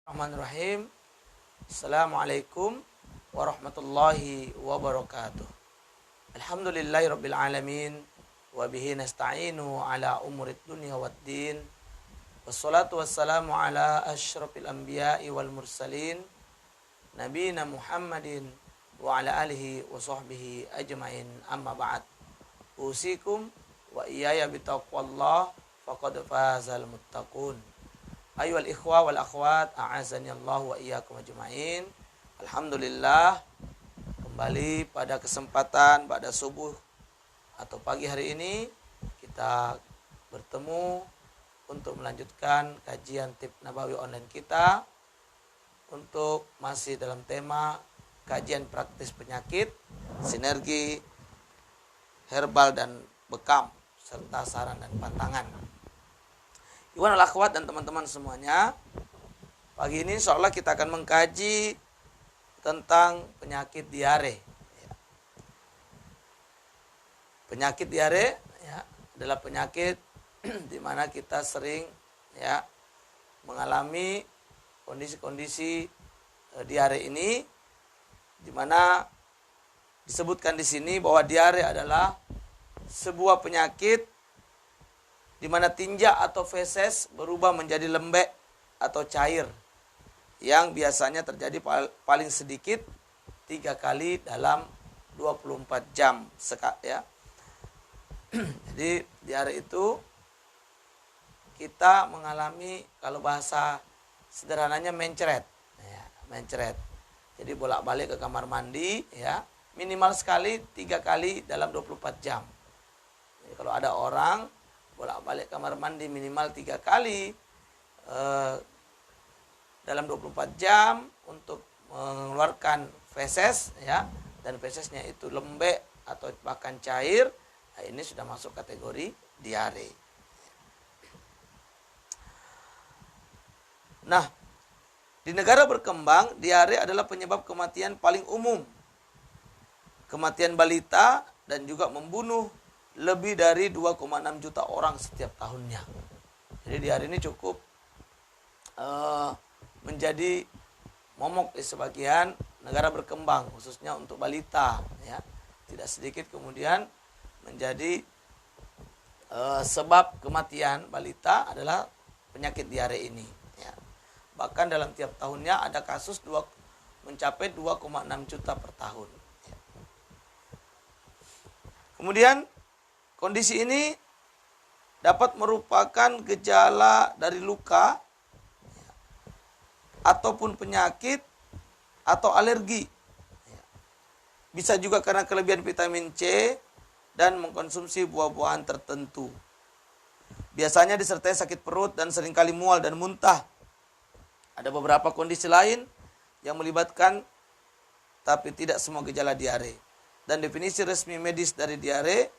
Bismillahirrahmanirrahim. Assalamualaikum warahmatullahi wabarakatuh. Alhamdulillahirabbil alamin wa bihi nasta'inu ala umurid dunya waddin. Wassalatu wassalamu ala asyrafil anbiya'i wal mursalin nabiyina Muhammadin wa ala alihi wa sahbihi ajmain, amma ba'd. Usikum wa iyaya bitaqwallah faqad fazal muttaqun. Ayyuhal ikhwa wal akhwat, a'azani Allah wa iyyakum ajmain. Alhamdulillah, kembali pada kesempatan pada subuh atau pagi hari ini kita bertemu untuk melanjutkan kajian Tib Nabawi online kita untuk masih dalam tema kajian praktis penyakit, sinergi herbal dan bekam serta saran dan pantangan. Iwan al-akhwat dan teman-teman semuanya, pagi ini insyaallah kita akan mengkaji tentang penyakit diare. Penyakit diare adalah penyakit di mana kita sering mengalami kondisi-kondisi diare ini, di mana disebutkan di sini bahwa diare adalah sebuah penyakit di mana tinja atau feses berubah menjadi lembek atau cair yang biasanya terjadi paling sedikit 3 kali dalam 24 jam Jadi diare itu kita mengalami, kalau bahasa sederhananya, mencret. Jadi bolak-balik ke kamar mandi minimal sekali 3 kali dalam 24 jam. Jadi kalau ada orang bolak-balik kamar mandi minimal 3 kali dalam 24 jam untuk mengeluarkan feses dan fesesnya itu lembek atau bahkan cair, ini sudah masuk kategori diare. Nah, di negara berkembang, diare adalah penyebab kematian paling umum. Kematian balita dan juga membunuh lebih dari 2,6 juta orang setiap tahunnya. Jadi diare ini cukup menjadi momok di sebagian negara berkembang, khususnya untuk balita. Tidak sedikit kemudian menjadi sebab kematian balita adalah penyakit diare ini. Bahkan dalam tiap tahunnya ada kasus mencapai 2,6 juta per tahun. Kemudian kondisi ini dapat merupakan gejala dari luka ataupun penyakit atau alergi. Bisa juga karena kelebihan vitamin C dan mengkonsumsi buah-buahan tertentu. Biasanya disertai sakit perut dan seringkali mual dan muntah. Ada beberapa kondisi lain yang melibatkan, tapi tidak semua gejala diare. Dan definisi resmi medis dari diare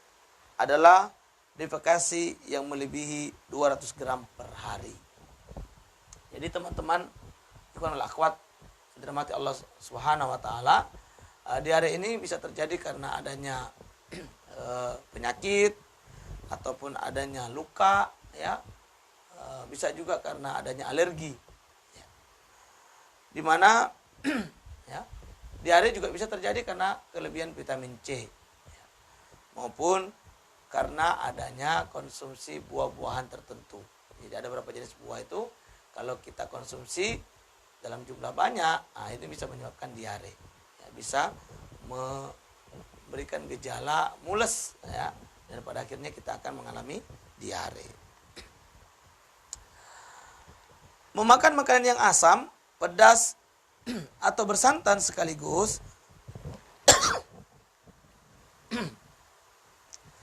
adalah defekasi yang melebihi 200 gram per hari. Jadi teman-teman, ikhwan wal akhwat, dirahmati Allah Subhanahu wa taala, diare ini bisa terjadi karena adanya penyakit ataupun adanya luka, bisa juga karena adanya alergi. Di mana diare juga bisa terjadi karena kelebihan vitamin C maupun karena adanya konsumsi buah-buahan tertentu. Jadi ada beberapa jenis buah itu kalau kita konsumsi dalam jumlah banyak, itu bisa menyebabkan diare. Bisa memberikan gejala mules dan pada akhirnya kita akan mengalami diare. Memakan makanan yang asam, pedas atau bersantan sekaligus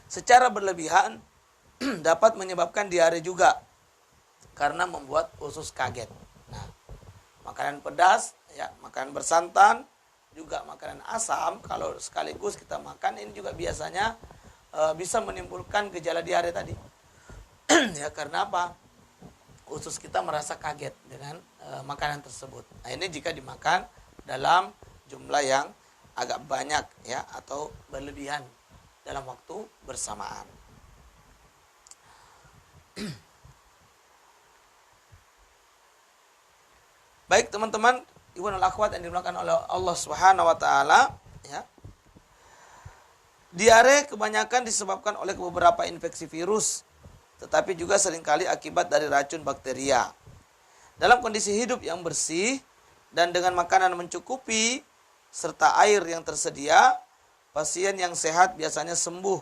secara berlebihan dapat menyebabkan diare juga karena membuat usus kaget. Nah, makanan pedas, makanan bersantan, juga makanan asam kalau sekaligus kita makan, ini juga biasanya bisa menimbulkan gejala diare tadi. Karena apa? Usus kita merasa kaget dengan makanan tersebut. Nah, ini jika dimakan dalam jumlah yang agak banyak atau berlebihan dalam waktu bersamaan. Baik teman-teman, ikhwanul akhwat yang dimuliakan oleh Allah Subhanahu wa taala, ya. Diare kebanyakan disebabkan oleh beberapa infeksi virus, tetapi juga seringkali akibat dari racun bakteria. Dalam kondisi hidup yang bersih dan dengan makanan mencukupi serta air yang tersedia, pasien yang sehat biasanya sembuh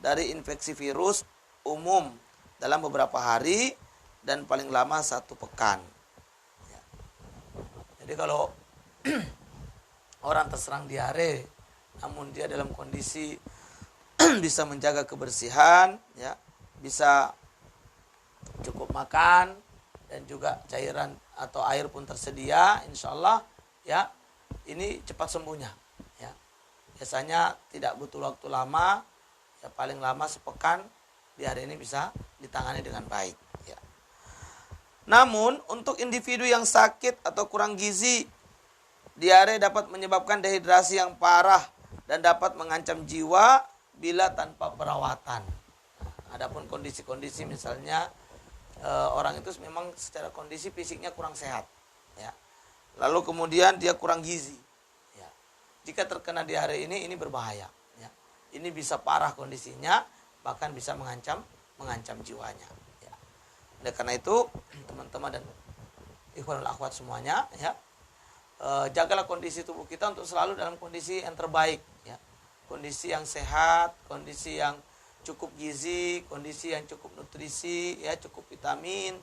dari infeksi virus umum dalam beberapa hari dan paling lama 1 pekan. Ya. Jadi kalau orang terserang diare, namun dia dalam kondisi bisa menjaga kebersihan, ya, bisa cukup makan, dan juga cairan atau air pun tersedia, insya Allah, ya, ini cepat sembuhnya. Ya. Biasanya tidak butuh waktu lama, ya, paling lama sepekan, diare ini bisa ditangani dengan baik. Ya. Namun untuk individu yang sakit atau kurang gizi, diare dapat menyebabkan dehidrasi yang parah dan dapat mengancam jiwa bila tanpa perawatan. Adapun kondisi-kondisi misalnya orang itu memang secara kondisi fisiknya kurang sehat, ya. Lalu kemudian dia kurang gizi, ya. Jika terkena diare ini berbahaya, ya. Ini bisa parah kondisinya, bahkan bisa mengancam jiwanya, ya. Oleh karena itu teman-teman dan ikhwanul akhwat semuanya, ya, jagalah kondisi tubuh kita untuk selalu dalam kondisi yang terbaik, ya. Kondisi yang sehat, kondisi yang cukup gizi, kondisi yang cukup nutrisi, ya, cukup vitamin,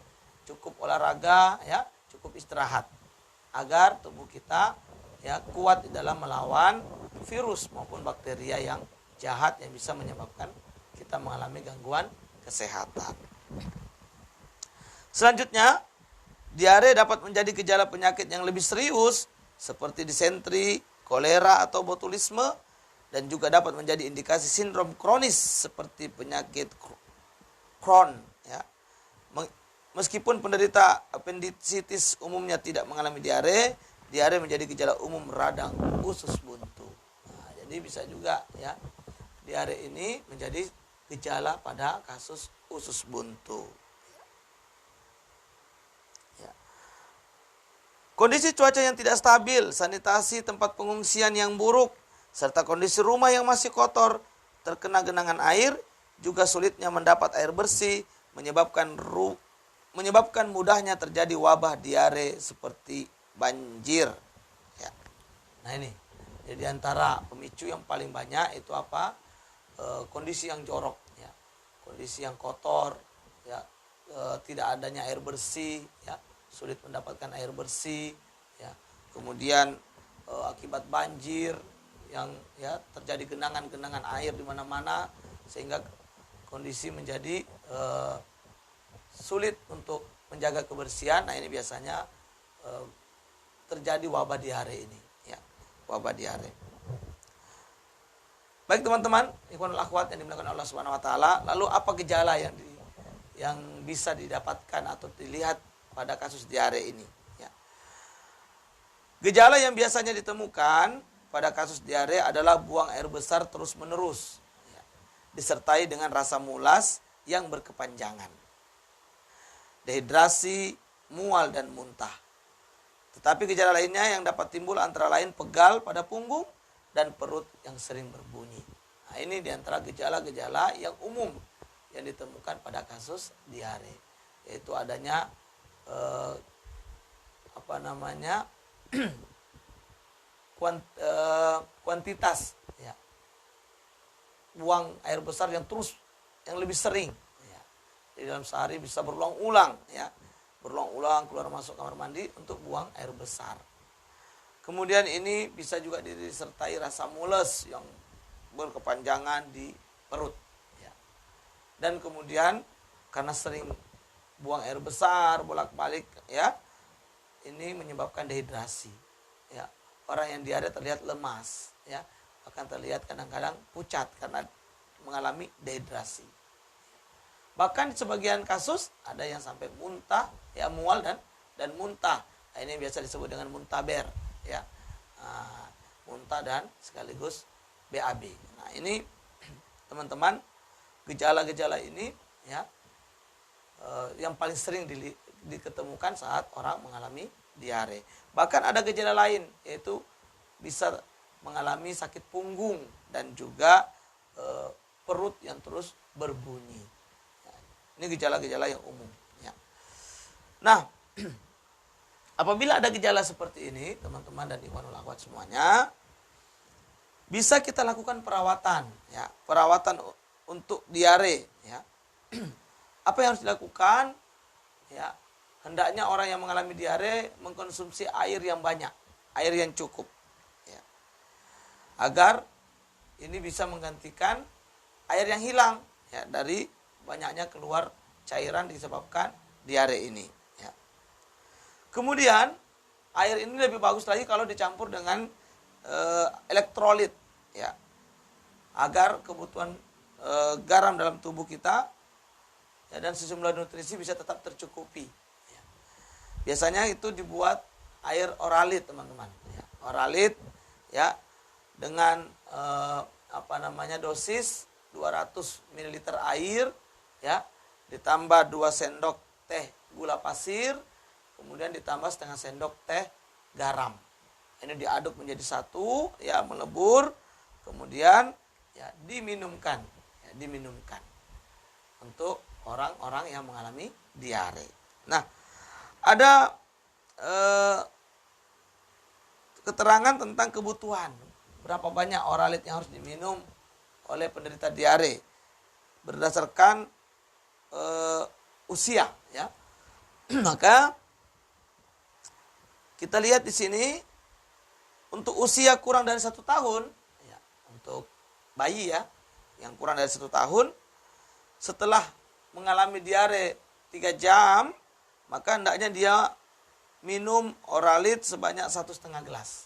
cukup olahraga, ya, cukup istirahat, agar tubuh kita, ya, kuat di dalam melawan virus maupun bakteria yang jahat yang bisa menyebabkan kita mengalami gangguan kesehatan. Selanjutnya, diare dapat menjadi gejala penyakit yang lebih serius seperti disentri, kolera atau botulisme, dan juga dapat menjadi indikasi sindrom kronis seperti penyakit Crohn, ya. Meskipun penderita appendicitis umumnya tidak mengalami diare, diare menjadi gejala umum radang usus buntu. Nah, jadi bisa juga, ya, diare ini menjadi gejala pada kasus usus buntu. Ya. Kondisi cuaca yang tidak stabil, sanitasi tempat pengungsian yang buruk, serta kondisi rumah yang masih kotor, terkena genangan air, juga sulitnya mendapat air bersih, menyebabkan mudahnya terjadi wabah diare seperti banjir. Ya. Nah ini, jadi antara pemicu yang paling banyak itu apa? Kondisi yang jorok, ya. Kondisi yang kotor, ya. Tidak adanya air bersih, ya. Sulit mendapatkan air bersih, ya. Kemudian akibat banjir yang, ya, terjadi genangan air di mana-mana sehingga kondisi menjadi sulit untuk menjaga kebersihan. Nah ini biasanya terjadi wabah diare ini, ya, wabah diare. Baik teman-teman, ikhwanul akhwat yang dimuliakan Allah Subhanahu wa taala, lalu apa gejala yang bisa didapatkan atau dilihat pada kasus diare ini, ya. Gejala yang biasanya ditemukan pada kasus diare adalah buang air besar terus-menerus, ya, disertai dengan rasa mulas yang berkepanjangan, dehidrasi, mual, dan muntah. Tetapi gejala lainnya yang dapat timbul antara lain pegal pada punggung dan perut yang sering berbunyi. Nah, ini diantara gejala-gejala yang umum yang ditemukan pada kasus diare, yaitu adanya kuantitas, ya, buang air besar yang lebih sering, ya. Di dalam sehari bisa berulang-ulang, ya, berulang-ulang keluar masuk kamar mandi untuk buang air besar. Kemudian ini bisa juga disertai rasa mules yang berkepanjangan di perut, ya. Dan kemudian karena sering buang air besar bolak-balik, ya, ini menyebabkan dehidrasi, ya. Orang yang diare terlihat lemas, ya, bahkan terlihat kadang-kadang pucat karena mengalami dehidrasi. Bahkan di sebagian kasus ada yang sampai muntah, ya, mual dan muntah. Nah, ini biasa disebut dengan muntaber, ya, muntah dan sekaligus BAB. Nah ini teman-teman, gejala-gejala ini, ya, yang paling sering diketemukan saat orang mengalami diare. Bahkan ada gejala lain, yaitu bisa mengalami sakit punggung dan juga perut yang terus berbunyi. Ini gejala-gejala yang umum. Ya. Nah, apabila ada gejala seperti ini, teman-teman dan ikhwanul akhwat semuanya, bisa kita lakukan perawatan, ya, perawatan untuk diare. Ya. Apa yang harus dilakukan? Ya, hendaknya orang yang mengalami diare mengkonsumsi air yang banyak, air yang cukup, ya, agar ini bisa menggantikan air yang hilang, ya, dari banyaknya keluar cairan disebabkan diare ini. Ya. Kemudian air ini lebih bagus lagi kalau dicampur dengan elektrolit, ya, agar kebutuhan garam dalam tubuh kita, ya, dan sejumlah nutrisi bisa tetap tercukupi. Ya. Biasanya itu dibuat air oralit, teman-teman. Ya. Oralit, ya, dengan dosis 200 ml air, ya, ditambah 2 sendok teh gula pasir, kemudian ditambah setengah sendok teh garam. Ini diaduk menjadi satu, ya, melebur, kemudian, ya, diminumkan, ya, diminumkan untuk orang-orang yang mengalami diare. Nah, ada keterangan tentang kebutuhan berapa banyak oralit yang harus diminum oleh penderita diare berdasarkan usia, ya. Maka kita lihat di sini untuk usia kurang dari 1 tahun, ya, untuk bayi, ya, yang kurang dari 1 tahun, setelah mengalami diare 3 jam, maka hendaknya dia minum oralit sebanyak 1,5 gelas,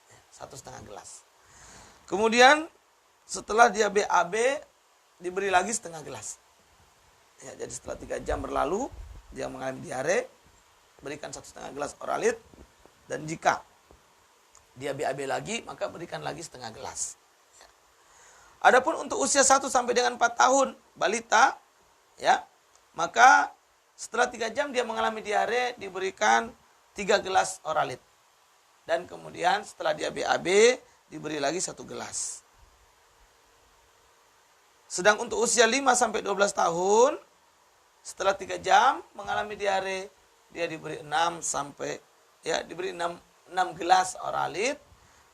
ya, 1,5 gelas. Kemudian setelah dia BAB diberi lagi 1/2 gelas. Ya, jadi setelah 3 jam berlalu dia mengalami diare, berikan 1,5 gelas oralit, dan jika dia BAB lagi maka berikan lagi 1/2 gelas. Ya. Adapun untuk usia 1 sampai dengan 4 tahun balita, ya, maka setelah 3 jam dia mengalami diare diberikan 3 gelas oralit. Dan kemudian setelah dia BAB diberi lagi 1 gelas. Sedang untuk usia 5 sampai 12 tahun, setelah 3 jam mengalami diare, dia diberi 6 gelas oralit,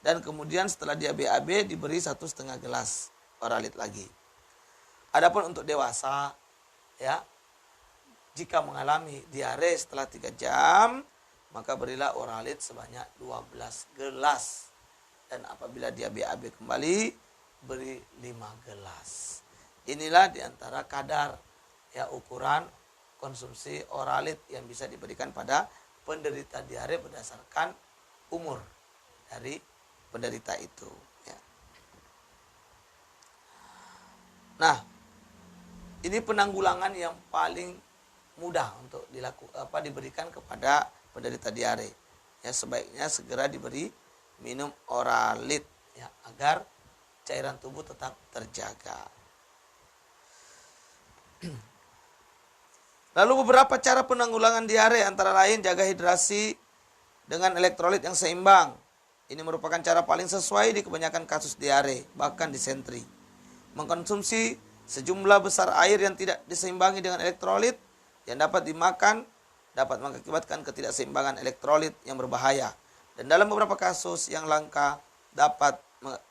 dan kemudian setelah dia BAB diberi 1,5 gelas oralit lagi. Adapun untuk dewasa, ya, jika mengalami diare setelah 3 jam, maka berilah oralit sebanyak 12 gelas. Dan apabila dia BAB kembali, beri 5 gelas. Inilah diantara kadar, ya, ukuran konsumsi oralit yang bisa diberikan pada penderita diare berdasarkan umur dari penderita itu. Ya. Nah, ini penanggulangan yang paling mudah untuk diberikan kepada penderita diare. Ya, sebaiknya segera diberi minum oralit, ya, agar cairan tubuh tetap terjaga. Lalu beberapa cara penanggulangan diare antara lain jaga hidrasi dengan elektrolit yang seimbang. Ini merupakan cara paling sesuai di kebanyakan kasus diare, bahkan disentri. Mengkonsumsi sejumlah besar air yang tidak diseimbangi dengan elektrolit yang dapat dimakan dapat mengakibatkan ketidakseimbangan elektrolit yang berbahaya. Dan dalam beberapa kasus yang langka dapat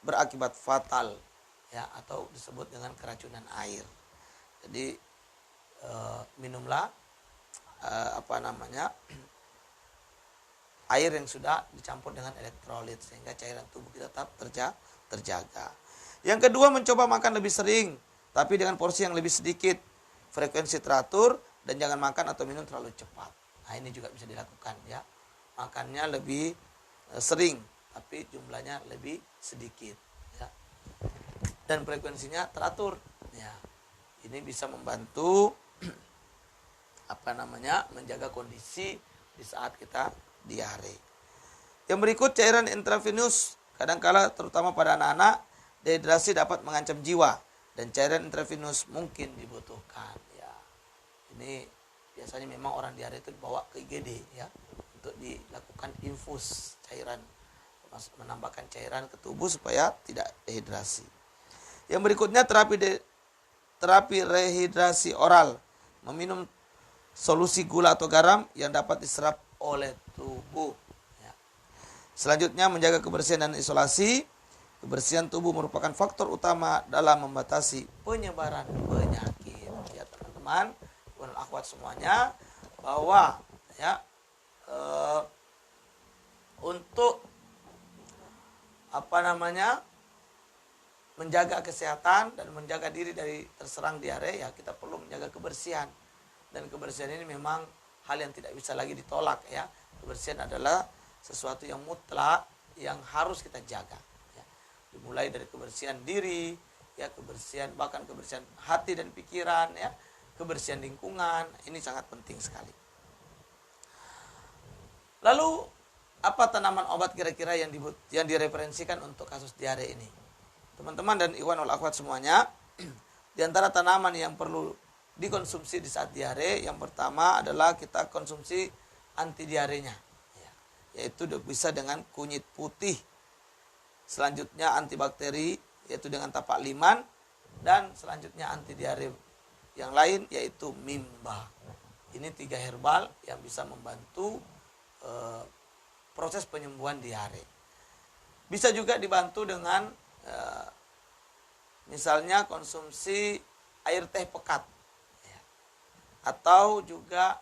berakibat fatal, ya, atau disebut dengan keracunan air. Jadi minumlah air yang sudah dicampur dengan elektrolit sehingga cairan tubuh kita tetap terjaga. Yang kedua, mencoba makan lebih sering tapi dengan porsi yang lebih sedikit, frekuensi teratur, dan jangan makan atau minum terlalu cepat. Nah, ini juga bisa dilakukan, ya. Makannya lebih sering tapi jumlahnya lebih sedikit, ya. Dan frekuensinya teratur, ya. Ini bisa membantu menjaga kondisi di saat kita diare. Yang berikut, cairan intravenus. Kadangkala terutama pada anak-anak, dehidrasi dapat mengancam jiwa dan cairan intravenus mungkin dibutuhkan, ya. Ini biasanya memang orang diare itu dibawa ke IGD, ya, untuk dilakukan infus cairan, menambahkan cairan ke tubuh supaya tidak dehidrasi. Yang berikutnya terapi rehidrasi oral, meminum solusi gula atau garam yang dapat diserap oleh tubuh. Ya. Selanjutnya menjaga kebersihan dan isolasi. Kebersihan tubuh merupakan faktor utama dalam membatasi penyebaran penyakit. Ya teman-teman, dan akhwat semuanya, bahwa ya untuk menjaga kesehatan dan menjaga diri dari terserang diare, ya kita perlu menjaga kebersihan. Dan kebersihan ini memang hal yang tidak bisa lagi ditolak ya. Kebersihan adalah sesuatu yang mutlak yang harus kita jaga. Ya. Dimulai dari kebersihan diri, ya kebersihan, bahkan kebersihan hati dan pikiran, ya kebersihan lingkungan, ini sangat penting sekali. Lalu apa tanaman obat kira-kira yang direferensikan untuk kasus diare ini? Teman-teman dan ikhwan wal akhwat semuanya, di antara tanaman yang perlu dikonsumsi di saat diare, yang pertama adalah kita konsumsi anti diarenya, yaitu bisa dengan kunyit putih. Selanjutnya antibakteri, yaitu dengan tapak liman, dan selanjutnya anti diare yang lain yaitu mimba. Ini 3 herbal yang bisa membantu proses penyembuhan diare. Bisa juga dibantu dengan misalnya konsumsi air teh pekat, ya. Atau juga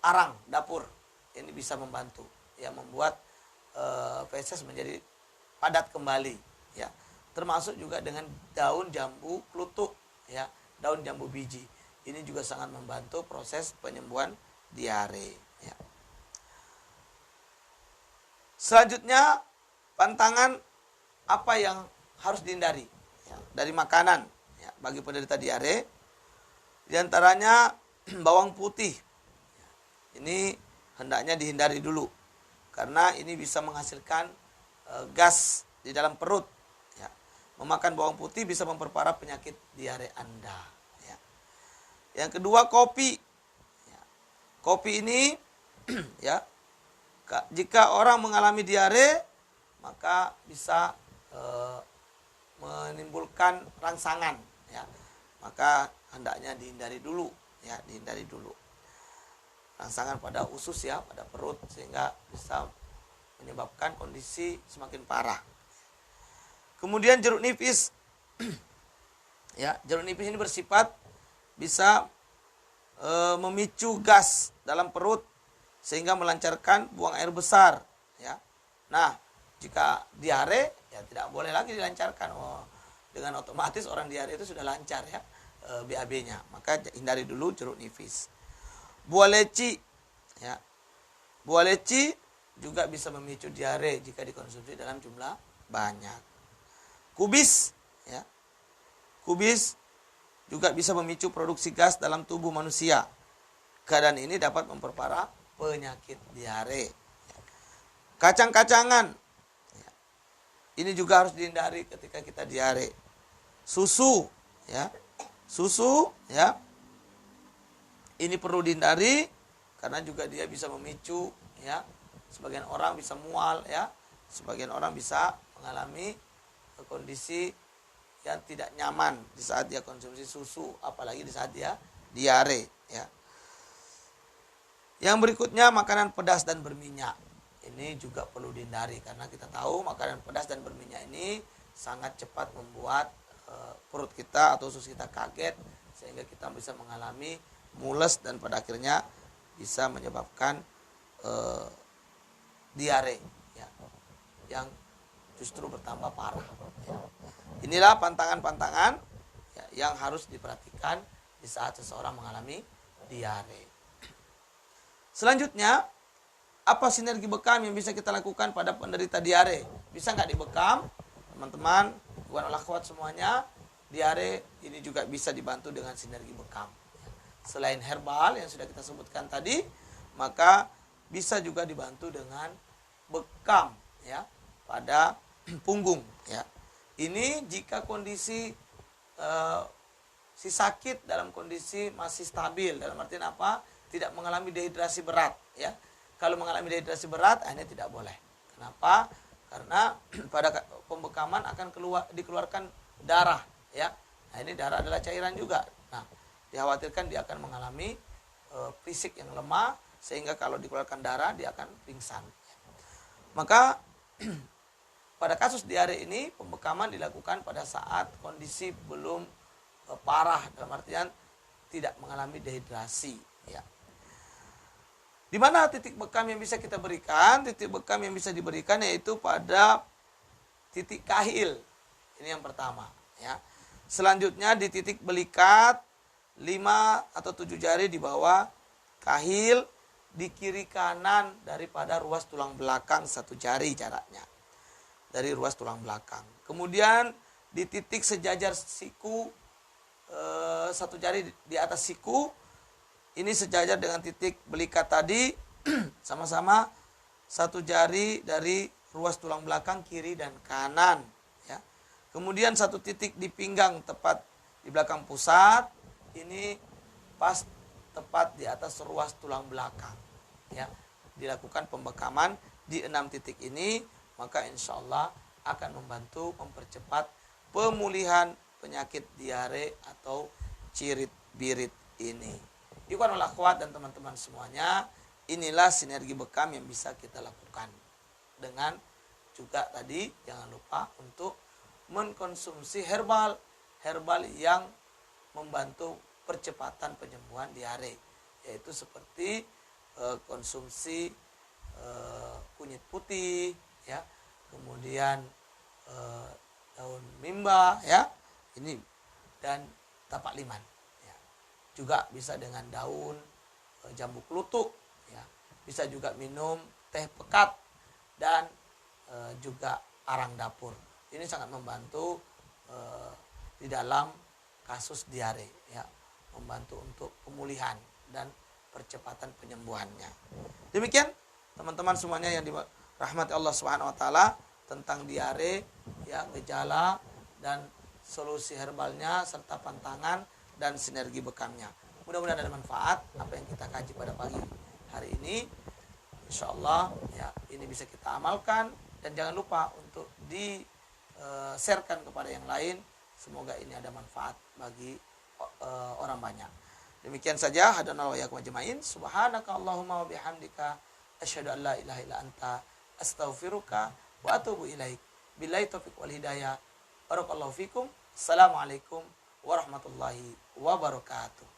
arang dapur. Ini bisa membantu, ya, membuat feses menjadi padat kembali, ya. Termasuk juga dengan daun jambu klutuk, ya, daun jambu biji. Ini juga sangat membantu proses penyembuhan diare, ya. Selanjutnya, pantangan apa yang harus dihindari, ya, dari makanan, ya, bagi penderita diare. Di antaranya bawang putih. Ini hendaknya dihindari dulu karena ini bisa menghasilkan gas di dalam perut. Ya. Memakan bawang putih bisa memperparah penyakit diare Anda. Ya. Yang kedua, kopi. Ya. Kopi ini, ya, jika orang mengalami diare, maka bisa menimbulkan rangsangan, ya. Maka hendaknya dihindari dulu, ya, dihindari dulu. Rangsangan pada usus, ya, pada perut, sehingga bisa menyebabkan kondisi semakin parah. Kemudian jeruk nipis. Ya, jeruk nipis ini bersifat bisa memicu gas dalam perut sehingga melancarkan buang air besar, ya. Nah, jika diare, ya tidak boleh lagi dilancarkan. Dengan otomatis orang diare itu sudah lancar, ya, BAB-nya. Maka hindari dulu jeruk nipis. Buah leci, ya. Buah leci juga bisa memicu diare jika dikonsumsi dalam jumlah banyak. Kubis, ya. Kubis juga bisa memicu produksi gas dalam tubuh manusia. Keadaan ini dapat memperparah penyakit diare. Kacang-kacangan, ya. Ini juga harus dihindari ketika kita diare. Susu, ya. Susu, ya. Ini perlu dihindari karena juga dia bisa memicu, ya. Sebagian orang bisa mual, ya. Sebagian orang bisa mengalami kondisi yang tidak nyaman di saat dia konsumsi susu, apalagi di saat dia diare, ya. Yang berikutnya, makanan pedas dan berminyak. Ini juga perlu dihindari karena kita tahu makanan pedas dan berminyak ini sangat cepat membuat perut kita atau usus kita kaget sehingga kita bisa mengalami mules dan pada akhirnya bisa menyebabkan diare, ya, yang justru bertambah parah. Ya. Inilah pantangan-pantangan, ya, yang harus diperhatikan di saat seseorang mengalami diare. Selanjutnya, apa sinergi bekam yang bisa kita lakukan pada penderita diare? Bisa nggak dibekam? Teman-teman, bukan akhwat semuanya, diare ini juga bisa dibantu dengan sinergi bekam. Selain herbal yang sudah kita sebutkan tadi, maka bisa juga dibantu dengan bekam, ya, pada punggung, ya. Ini jika kondisi si sakit dalam kondisi masih stabil, dalam artian apa? Tidak mengalami dehidrasi berat, ya. Kalau mengalami dehidrasi berat, ini tidak boleh. Kenapa? Karena pada pembekaman akan dikeluarkan darah, ya. Nah, ini darah adalah cairan juga. Nah, dikhawatirkan dia akan mengalami fisik yang lemah, sehingga kalau dikeluarkan darah dia akan pingsan. Maka pada kasus diare ini pembekaman dilakukan pada saat kondisi belum parah, dalam artian tidak mengalami dehidrasi, ya. Di mana titik bekam yang bisa kita berikan? Titik bekam yang bisa diberikan yaitu pada titik kahil. Ini yang pertama, ya. Selanjutnya di titik belikat 5 atau 7 jari di bawah kahil, di kiri kanan daripada ruas tulang belakang 1 jari jaraknya. Dari ruas tulang belakang. Kemudian di titik sejajar siku 1 jari di atas siku, ini sejajar dengan titik belikat tadi, sama-sama 1 jari dari ruas tulang belakang kiri dan kanan, ya. Kemudian 1 titik di pinggang tepat di belakang pusat, ini pas tepat di atas ruas tulang belakang, ya. Dilakukan pembekaman di 6 titik ini, maka insya Allah akan membantu mempercepat pemulihan penyakit diare atau cirit birit ini. Ikhwan wal akhwat dan teman-teman semuanya, inilah sinergi bekam yang bisa kita lakukan. Dengan juga tadi jangan lupa untuk mengkonsumsi herbal yang membantu percepatan penyembuhan diare, yaitu seperti konsumsi kunyit putih, ya, kemudian daun mimba, ya, ini, dan tapak liman. Juga bisa dengan daun jambu klutuk, ya. Bisa juga minum teh pekat dan juga arang dapur. Ini sangat membantu di dalam kasus diare, ya, membantu untuk pemulihan dan percepatan penyembuhannya. Demikian teman-teman semuanya yang dirahmati Allah Subhanahu wa taala tentang diare, ya, gejala dan solusi herbalnya serta pantangan dan sinergi bekamnya. Mudah-mudahan ada manfaat apa yang kita kaji pada pagi hari ini. Insya Allah, ya, ini bisa kita amalkan, dan jangan lupa untuk di-sharekan kepada yang lain. Semoga ini ada manfaat bagi orang banyak. Demikian saja, hadanallahu wa iyyakum ajmain. Subhanaka Allahumma wa bihamdika asyhadu an la ilaha illa anta astaghfiruka wa atubu ilaik. Billahi taufiq wal hidayah. Barakallahu fikum. Assalamualaikum warahmatullahi wabarakatuh.